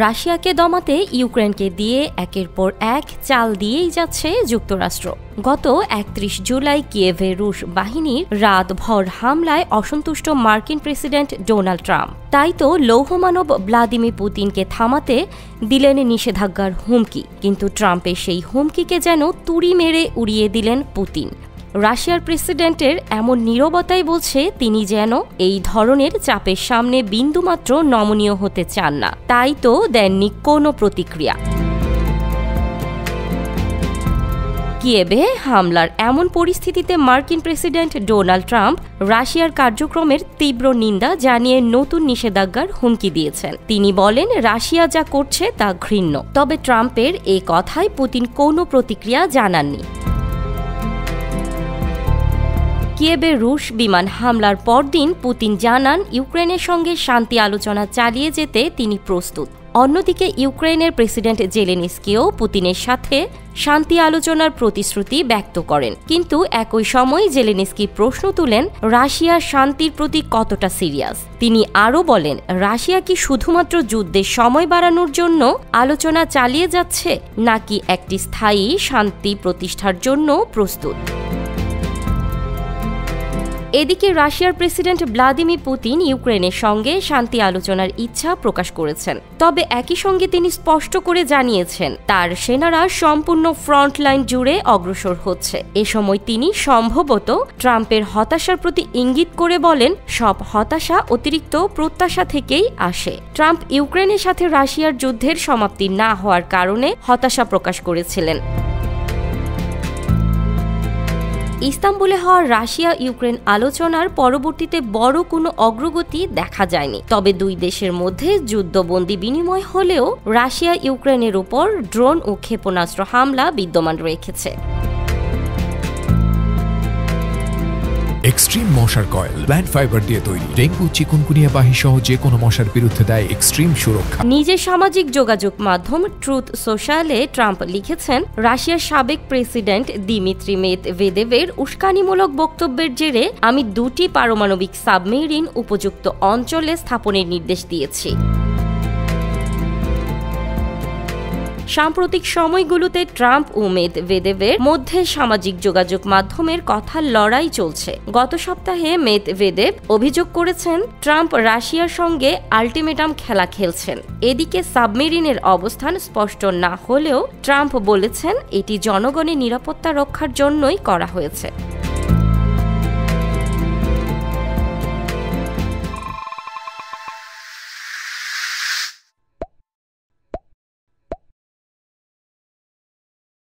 রাশিয়াকে দমাতে ইউক্রেনকে দিয়ে একের পর এক চাল দিয়েই যাচ্ছে যুক্তরাষ্ট্র। গত ৩১ জুলাই কিয়েভে রুশ বাহিনীর রাতভর হামলায় অসন্তুষ্ট মার্কিন প্রেসিডেন্ট ডোনাল্ড ট্রাম্প। তাই তো লৌহমানব ভ্লাদিমির পুতিনকে থামাতে দিলেন নিষেধাজ্ঞার হুমকি, কিন্তু ট্রাম্পের সেই হুমকিকে যেন তুড়ি মেরে উড়িয়ে দিলেন পুতিন। রাশিয়ার প্রেসিডেন্টের এমন নীরবতাই বলছে তিনি যেন এই ধরনের চাপের সামনে বিন্দুমাত্র নমনীয় হতে চান না, তাই তো দেননি কোনো প্রতিক্রিয়া। কিয়েভে হামলার এমন পরিস্থিতিতে মার্কিন প্রেসিডেন্ট ডোনাল্ড ট্রাম্প রাশিয়ার কার্যক্রমের তীব্র নিন্দা জানিয়ে নতুন নিষেধাজ্ঞার হুমকি দিয়েছেন। তিনি বলেন, রাশিয়া যা করছে তা ঘৃণ্য। তবে ট্রাম্পের এই কথায় পুতিন কোনো প্রতিক্রিয়া জানাননি। কিয়েভে রুশ বিমান হামলার পরদিন পুতিন জানান, ইউক্রেনের সঙ্গে শান্তি আলোচনা চালিয়ে যেতে তিনি প্রস্তুত। অন্যদিকে ইউক্রেনের প্রেসিডেন্ট জেলেনস্কিও পুতিনের সাথে শান্তি আলোচনার প্রতিশ্রুতি ব্যক্ত করেন। কিন্তু একই সময় জেলেনস্কি প্রশ্ন তুলেন, রাশিয়া শান্তির প্রতি কতটা সিরিয়াস। তিনি আরও বলেন, রাশিয়া কি শুধুমাত্র যুদ্ধের সময় বাড়ানোর জন্য আলোচনা চালিয়ে যাচ্ছে, নাকি একটি স্থায়ী শান্তি প্রতিষ্ঠার জন্য প্রস্তুত। এদিকে রাশিয়ার প্রেসিডেন্ট ভ্লাদিমির পুতিন ইউক্রেনের সঙ্গে শান্তি আলোচনার ইচ্ছা প্রকাশ করেছেন। তবে একই সঙ্গে তিনি স্পষ্ট করে জানিয়েছেন, তার সেনারা সম্পূর্ণ ফ্রন্ট লাইন জুড়ে অগ্রসর হচ্ছে। এ সময় তিনি সম্ভবত ট্রাম্পের হতাশার প্রতি ইঙ্গিত করে বলেন, সব হতাশা অতিরিক্ত প্রত্যাশা থেকেই আসে। ট্রাম্প ইউক্রেনের সাথে রাশিয়ার যুদ্ধের সমাপ্তি না হওয়ার কারণে হতাশা প্রকাশ করেছিলেন। ইস্তাম্বুলে হওয়া রাশিয়া ইউক্রেন আলোচনার পরবর্তীতে বড় কোনো অগ্রগতি দেখা যায়নি। তবে দুই দেশের মধ্যে যুদ্ধবন্দী বিনিময় হলেও রাশিয়া ইউক্রেনের উপর ড্রোন ও ক্ষেপণাস্ত্র হামলা বিদ্যমান রেখেছে। এক্সট্রিম মশার কয়েল প্ল্যান্ট ফাইবার দিয়ে তৈরি, ডেঙ্গু, চিকুনগুনিয়া বাহি সহ যে কোনো মশার বিরুদ্ধে দেয় এক্সট্রিম সুরক্ষা। নিজের সামাজিক যোগাযোগ মাধ্যম ট্রুথ সোশ্যালে ট্রাম্প লিখেছেন, রাশিয়ার সাবেক প্রেসিডেন্ট দিমিত্রি মেদভেদেভের উস্কানিমূলক বক্তব্যের জেরে আমি 2টি পারমাণবিক সাবমেরিন উপযুক্ত অঞ্চলে স্থাপনের নির্দেশ দিয়েছি। সাম্প্রতিক সময়গুলোতে ট্রাম্প ও মেদভেদেভের মধ্যে সামাজিক যোগাযোগ মাধ্যমের কথার লড়াই চলছে। গত সপ্তাহে মেদভেদেভ অভিযোগ করেছেন, ট্রাম্প রাশিয়ার সঙ্গে আল্টিমেটাম খেলা খেলছেন। এদিকে সাবমেরিনের অবস্থান স্পষ্ট না হলেও ট্রাম্প বলেছেন, এটি জনগণের নিরাপত্তা রক্ষার জন্যই করা হয়েছে।